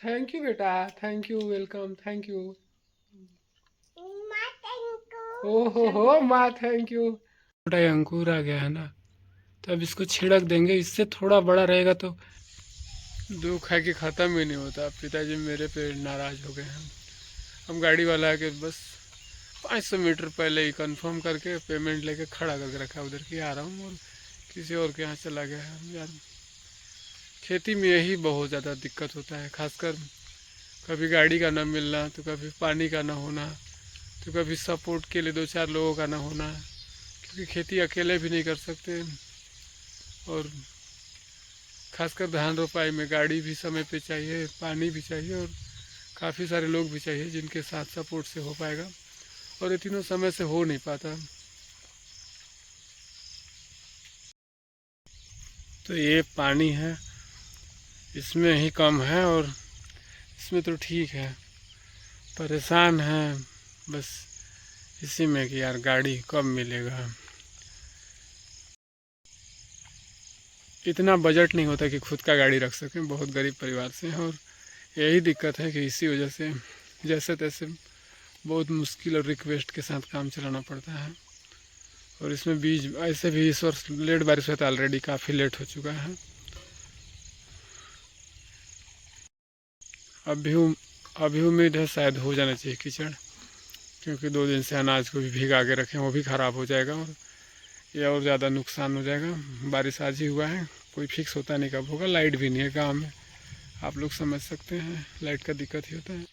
Thank you बेटा, thank you, welcome, thank you. हो माँ, थैंक यू। छोटा ये अंकुर आ गया है ना, तो अब इसको छिड़क देंगे। इससे थोड़ा बड़ा रहेगा तो दुख है कि ख़त्म ही नहीं होता। पिताजी मेरे पे नाराज़ हो गए हैं। हम गाड़ी वाला है कि बस 500 मीटर पहले ही कंफर्म करके पेमेंट लेके खड़ा करके रखा है उधर कि आ रहा हूँ, और किसी और के यहाँ चला गया है यार। खेती में यही बहुत ज़्यादा दिक्कत होता है, खासकर कभी गाड़ी का ना मिलना, तो कभी पानी का ना होना, तो कभी सपोर्ट के लिए दो चार लोगों का ना होना, क्योंकि खेती अकेले भी नहीं कर सकते। और खासकर धान रोपाई में गाड़ी भी समय पे चाहिए, पानी भी चाहिए, और काफ़ी सारे लोग भी चाहिए जिनके साथ सपोर्ट से हो पाएगा, और ये तीनों समय से हो नहीं पाता। तो ये पानी है, इसमें ही कम है, और इसमें तो ठीक है। परेशान है बस इसी में कि यार गाड़ी कब मिलेगा। इतना बजट नहीं होता कि खुद का गाड़ी रख सकें, बहुत गरीब परिवार से हैं, और यही दिक्कत है कि इसी वजह से जैसे तैसे बहुत मुश्किल और रिक्वेस्ट के साथ काम चलाना पड़ता है। और इसमें बीज ऐसे भी इस वर्ष लेट बारिश हुआ था, ऑलरेडी काफ़ी लेट हो चुका है। अब भी अभी उम्मीद है शायद हो जाना चाहिए कीचड़, क्योंकि 2 दिन से अनाज को भी भिगा के रखें, वो भी ख़राब हो जाएगा, और ये और ज़्यादा नुकसान हो जाएगा। बारिश आज ही हुआ है, कोई फिक्स होता नहीं कब होगा। लाइट भी नहीं है गाँव में, आप लोग समझ सकते हैं, लाइट का दिक्कत ही होता है।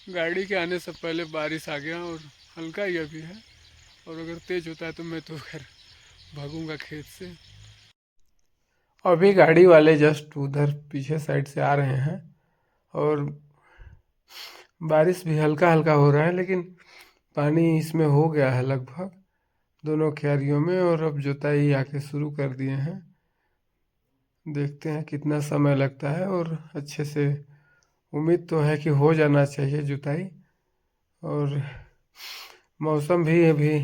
गाड़ी के आने से पहले बारिश आ गया, और हल्का ही अभी है, और अगर तेज़ होता है तो मैं तो खैर भागूंगा खेत से। अभी गाड़ी वाले जस्ट उधर पीछे साइड से आ रहे हैं, और बारिश भी हल्का हल्का हो रहा है, लेकिन पानी इसमें हो गया है लगभग दोनों क्यारियों में, और अब जुताई आके शुरू कर दिए हैं। देखते हैं कितना समय लगता है, और अच्छे से उम्मीद तो है कि हो जाना चाहिए जुताई। और मौसम भी अभी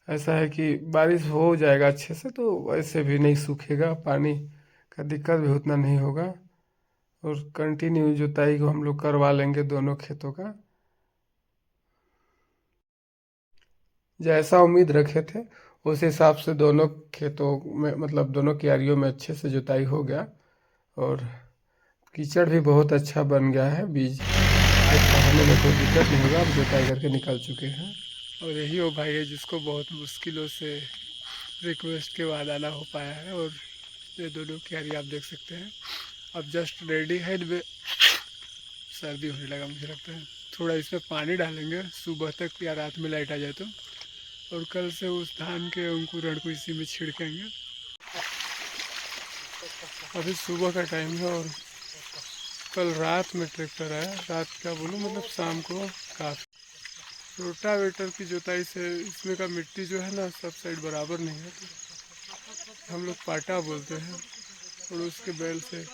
ऐसा है कि बारिश हो जाएगा अच्छे से, तो वैसे भी नहीं सूखेगा, पानी का दिक्कत भी उतना नहीं होगा, और कंटिन्यू जुताई को हम लोग करवा लेंगे दोनों खेतों का। जैसा उम्मीद रखे थे उस हिसाब से दोनों खेतों में, मतलब दोनों क्यारियों में अच्छे से जुताई हो गया, और कीचड़ भी बहुत अच्छा बन गया है। बीज आज होने में कोई दिक्कत नहीं होगा, अब जुताई करके निकल चुके हैं। और यही वो भाई है जिसको बहुत मुश्किलों से रिक्वेस्ट के बाद आना हो पाया है, और ये दोनों क्यारी आप देख सकते हैं। अब जस्ट रेडी है, इनमें सर्दी होने लगा मुझे लगता है। थोड़ा इसमें पानी डालेंगे सुबह तक या रात में लाइट आ जाए तो, और कल से उस धान के अंकुरण को इसी में छिड़केंगे। अभी सुबह का टाइम है, और कल रात में ट्रैक्टर आया, रात क्या बोलूँ, मतलब शाम को। काफ़ी रोटावेटर की जुताई से इसमें का मिट्टी जो है ना, सब साइड बराबर नहीं है, तो हम लोग पाटा बोलते हैं, और उसके बैल से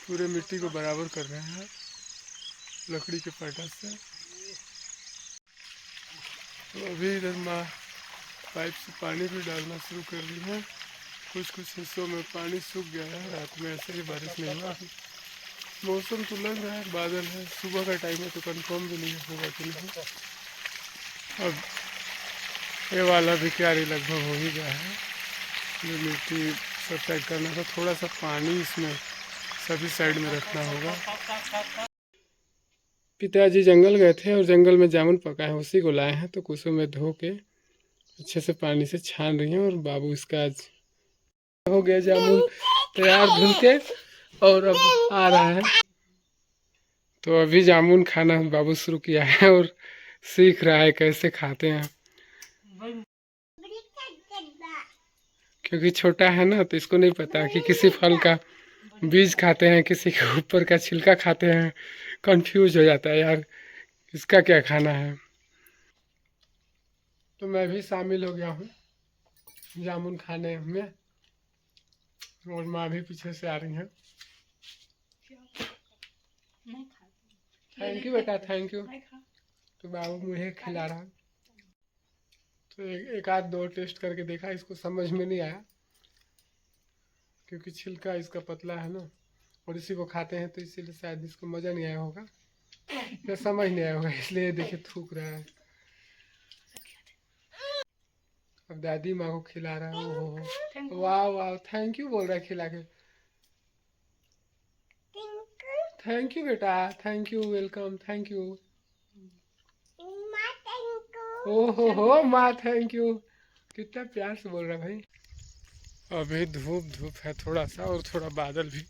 पूरे मिट्टी को बराबर कर रहे हैं लकड़ी के पाटा से। तो अभी इधर माँ पाइप से पानी भी डालना शुरू कर दी है। कुछ कुछ हिस्सों में पानी सूख गया है, रात में ऐसे ही बारिश नहीं हुआ। मौसम तो लग रहा है बादल है, सुबह का टाइम है तो कंफर्म भी नहीं होगा कि नहीं। अब ये वाला भी क्यारी लगभग हो ही गया है। ये मिट्टी सब टाइट करना था, थोड़ा सा पानी इसमें सभी साइड में रखना होगा। पिताजी जंगल गए थे, और जंगल में जामुन पका है, उसी को लाए हैं, तो कुसुम में धो के अच्छे से पानी से छान रही हैं, और बाबू इसका आज हो गया जामुन तैयार धुल के, और अब आ रहा है। तो अभी जामुन खाना बाबू शुरू किया है, और सीख रहा है कैसे खाते हैं, क्योंकि छोटा है ना, तो इसको नहीं पता कि किसी फल का बीज खाते हैं, किसी के ऊपर का छिलका खाते हैं। कंफ्यूज हो जाता है यार, इसका क्या खाना है। तो मैं भी शामिल हो गया हूँ जामुन खाने में, और माँ भी पीछे से आ रही है। थैंक यू बेटा, थैंक यू। तो बाबू मुझे खिला रहा है, तो एक आध दो टेस्ट करके देखा, इसको समझ में नहीं आया, क्योंकि छिलका इसका पतला है ना, और इसी को खाते हैं, तो इसीलिए शायद इसको मज़ा नहीं आया होगा या समझ नहीं आया होगा, इसलिए देखिए थूक रहा है। अब दादी माँ को खिला रहा है। ओहो, वाह वाह, थैंक यू बोल रहा है खिला के। थैंक यू बेटा, thank you, welcome, thank you. ओहो हो माँ थैंक यू, कितना प्यार से बोल रहा है भाई। अभी धूप धूप है थोड़ा सा, और थोड़ा बादल भी।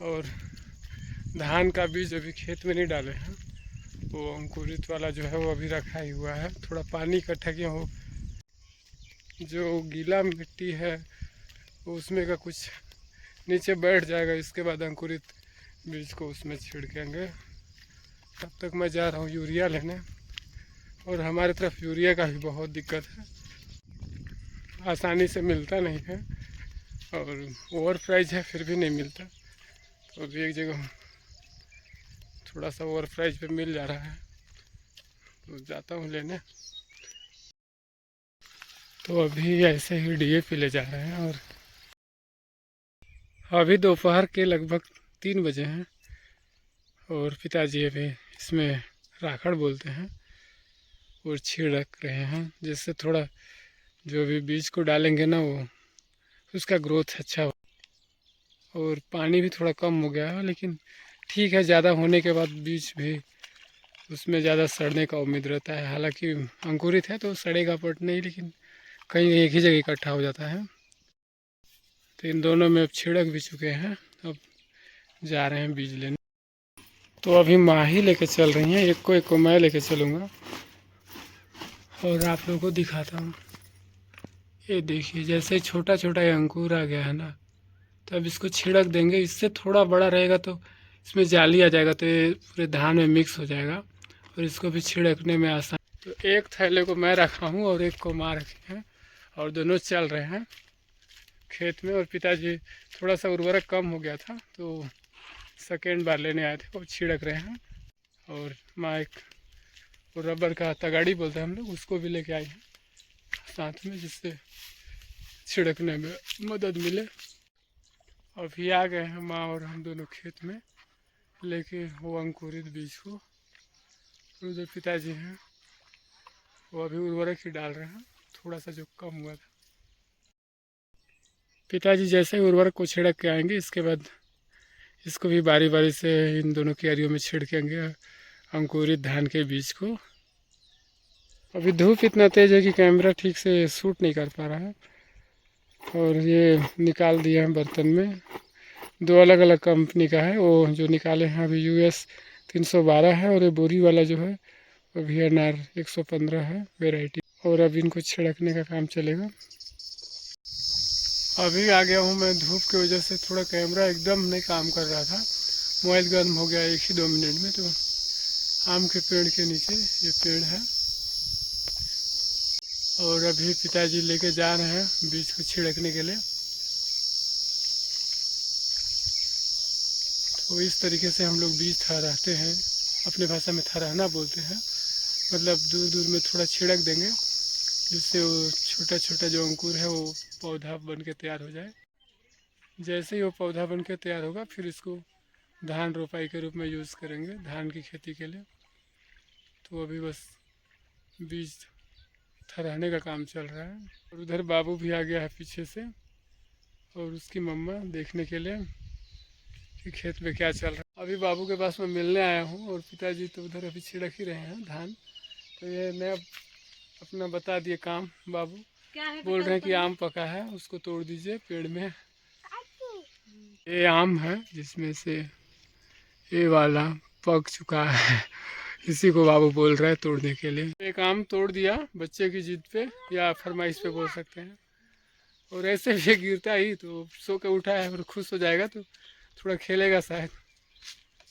और धान का बीज अभी खेत में नहीं डाले हैं, वो अंकुरित वाला जो है वो अभी रखा ही हुआ है। थोड़ा पानी इकट्ठा किया हो, जो गीला मिट्टी है उसमें का कुछ नीचे बैठ जाएगा, इसके बाद अंकुरित बीज को उसमें छिड़केंगे। तब तक मैं जा रहा हूँ यूरिया लेने, और हमारे तरफ यूरिया का भी बहुत दिक्कत है, आसानी से मिलता नहीं है, और ओवर प्राइस है फिर भी नहीं मिलता। तो अभी एक जगह थोड़ा सा ओवर प्राइस पे मिल जा रहा है, तो जाता हूँ लेने। तो अभी ऐसे ही डीएपी ले जा रहे हैं, और अभी दोपहर के लगभग 3 बजे हैं, और पिताजी अभी इसमें राखड़ बोलते हैं और छिड़क रहे हैं, जिससे थोड़ा जो भी बीज को डालेंगे ना वो उसका ग्रोथ अच्छा हो। और पानी भी थोड़ा कम हो गया है, लेकिन ठीक है, ज़्यादा होने के बाद बीज भी उसमें ज़्यादा सड़ने का उम्मीद रहता है। हालांकि अंकुरित है तो सड़ेगा पट नहीं, लेकिन कहीं एक ही जगह इकट्ठा हो जाता है। तो इन दोनों में अब छिड़क भी चुके हैं, अब जा रहे हैं बीज लेने। तो अभी माँ ही लेके चल रही हैं, एक को मैं लेके चलूँगा, और आप लोगों को दिखाता हूँ। ये देखिए, जैसे छोटा छोटा ये अंकुर आ गया है ना, तो अब इसको छिड़क देंगे। इससे थोड़ा बड़ा रहेगा तो इसमें जाली आ जाएगा, तो ये पूरे धान में मिक्स हो जाएगा, और इसको भी छिड़कने में आसान। तो एक थैले को मैं रखा हूँ और एक को माँ रखी हैं, और दोनों चल रहे हैं खेत में। और पिताजी थोड़ा सा उर्वरक कम हो गया था, तो सेकेंड बार लेने आए थे, वो छिड़क रहे हैं। और माँ एक वो रबर का तगाड़ी बोलते हैं हम लोग, उसको भी लेके आई हैं साथ में, जिससे छिड़कने में मदद मिले। अभी आ गए हैं माँ और हम दोनों खेत में लेके वो अंकुरित बीज को। उधर पिताजी हैं, वो अभी उर्वरक ही डाल रहे हैं, थोड़ा सा जो कम हुआ था। पिताजी जैसे ही उर्वरक को छिड़क के आएंगे, इसके बाद इसको भी बारी बारी से इन दोनों क्यारियों में छिड़केंगे अंकुरित धान के बीज को। अभी धूप इतना तेज़ है कि कैमरा ठीक से शूट नहीं कर पा रहा है। और ये निकाल दिया है बर्तन में, दो अलग अलग कंपनी का है। वो जो निकाले हैं अभी US 312 है, और ये बोरी वाला जो है वो VNR 115 है वेराइटी। और अब इनको छिड़कने का काम चलेगा। अभी आ गया हूँ मैं, धूप की वजह से थोड़ा कैमरा एकदम नहीं काम कर रहा था, मोबाइल गर्म हो गया 1 ही 2 मिनट में। तो आम के पेड़ के नीचे ये पेड़ है, और अभी पिताजी लेके जा रहे हैं बीज को छिड़कने के लिए। तो इस तरीके से हम लोग बीज थराते हैं, अपने भाषा में थराना बोलते हैं, मतलब दूर दूर में थोड़ा छिड़क देंगे, जिससे वो छोटा छोटा जो अंकुर है वो पौधा बन के तैयार हो जाए। जैसे ही वो पौधा बन के तैयार होगा, फिर इसको धान रोपाई के रूप में यूज़ करेंगे धान की खेती के लिए। तो अभी बस बीज थराने का काम चल रहा है। और उधर बाबू भी आ गया है पीछे से, और उसकी मम्मा देखने के लिए कि खेत में क्या चल रहा है। अभी बाबू के पास मैं मिलने आया हूँ, और पिताजी तो उधर अभी छिड़क ही रहे हैं धान। तो ये मैं अपना बता दिए काम। बाबू बोल रहे हैं कि आम पका है, उसको तोड़ दीजिए पेड़ में। ये आम है जिसमें से ये वाला पक चुका है, इसी को बाबू बोल रहा है तोड़ने के लिए। एक आम तोड़ दिया बच्चे की जिद पे या फरमाइश पे बोल सकते हैं। और ऐसे भी गिरता ही तो सो के उठा है, और खुश हो जाएगा तो थोड़ा खेलेगा शायद।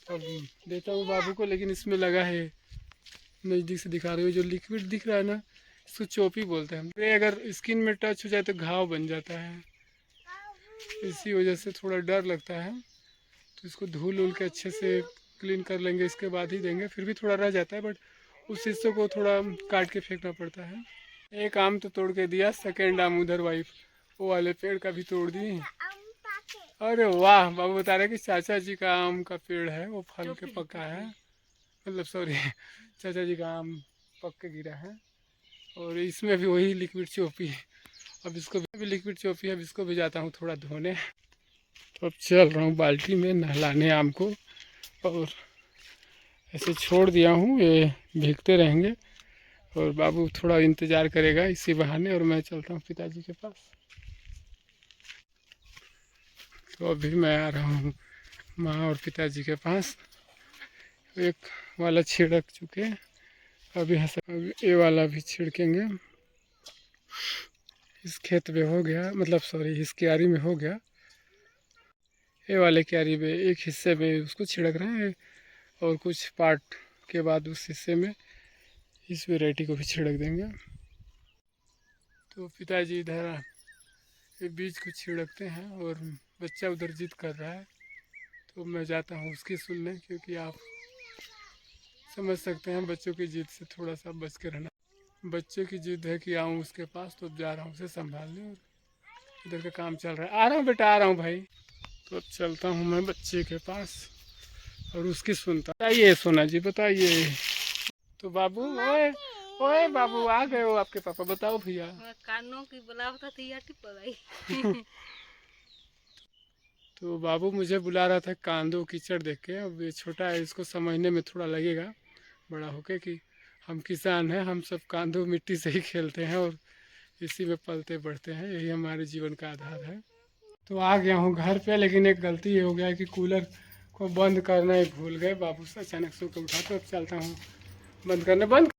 तो देता हूँ बाबू को, लेकिन इसमें लगा है, नज़दीक से दिखा रहे हो, जो लिक्विड दिख रहा है ना, इसको चोपी बोलते हैं। ये अगर स्किन में टच हो जाए तो घाव बन जाता है, इसी वजह से थोड़ा डर लगता है। तो इसको धुल उल के अच्छे से क्लीन कर लेंगे, इसके बाद ही देंगे। फिर भी थोड़ा रह जाता है, बट उस हिस्से को थोड़ा काट के फेंकना पड़ता है। एक आम तो तोड़ के दिया, सेकेंड आम उधर वाइफ वो वाले पेड़ का भी तोड़ दी। अरे वाह, बाबू बता रहे कि चाचा जी का आम का पेड़ है, वो फल के पका है, मतलब सॉरी चाचा जी का आम पक के गिरा है। और इसमें भी वही लिक्विड चोपी है। अब इसको भी लिक्विड चोपी है, अब इसको भी जाता हूँ थोड़ा धोने। तो अब चल रहा हूँ बाल्टी में नहलाने आम को, और ऐसे छोड़ दिया हूँ, ये भीगते रहेंगे और बाबू थोड़ा इंतज़ार करेगा इसी बहाने, और मैं चलता हूँ पिताजी के पास। तो अभी मैं आ रहा हूँ माँ और पिताजी के पास। एक वाला छिड़क चुके, अभी ये वाला भी छिड़केंगे। इस खेत में हो गया, मतलब सॉरी इस क्यारी में हो गया, ये वाले क्यारी में एक हिस्से में उसको छिड़क रहे हैं, और कुछ पार्ट के बाद उस हिस्से में इस वैरायटी को भी छिड़क देंगे। तो पिताजी इधर ये बीज को छिड़कते हैं, और बच्चा उधर जिद कर रहा है, तो मैं जाता हूँ उसकी सुनने, क्योंकि आप समझ सकते हैं बच्चों की जिद से थोड़ा सा बच के रहना। बच्चे की जिद है कि आऊँ उसके पास, तो जा रहा हूँ उसे संभालने, और इधर का काम चल रहा है। आ रहा हूँ बेटा, आ रहा हूँ भाई। तो अब चलता हूँ मैं बच्चे के पास और उसकी सुनता। बताइए सोना जी, बताइए। तो बाबू, ओए ओए बाबू, आ गए हो आपके पापा, बताओ भैया। कानों की बुलावता थी या टिप्पणी। तो बाबू मुझे बुला रहा था कांदो कीचड़ देख के। अब ये छोटा है, इसको समझने में थोड़ा लगेगा बड़ा होके कि हम किसान हैं, हम सब कांदो मिट्टी से ही खेलते हैं और इसी में पलते बढ़ते हैं, यही हमारे जीवन का आधार है। तो आ गया हूँ घर पे, लेकिन एक गलती ये हो गया कि कूलर को बंद करना ही भूल गए। बाबू से अचानक सो के उठा, तो अब चलता हूँ बंद करने। बंद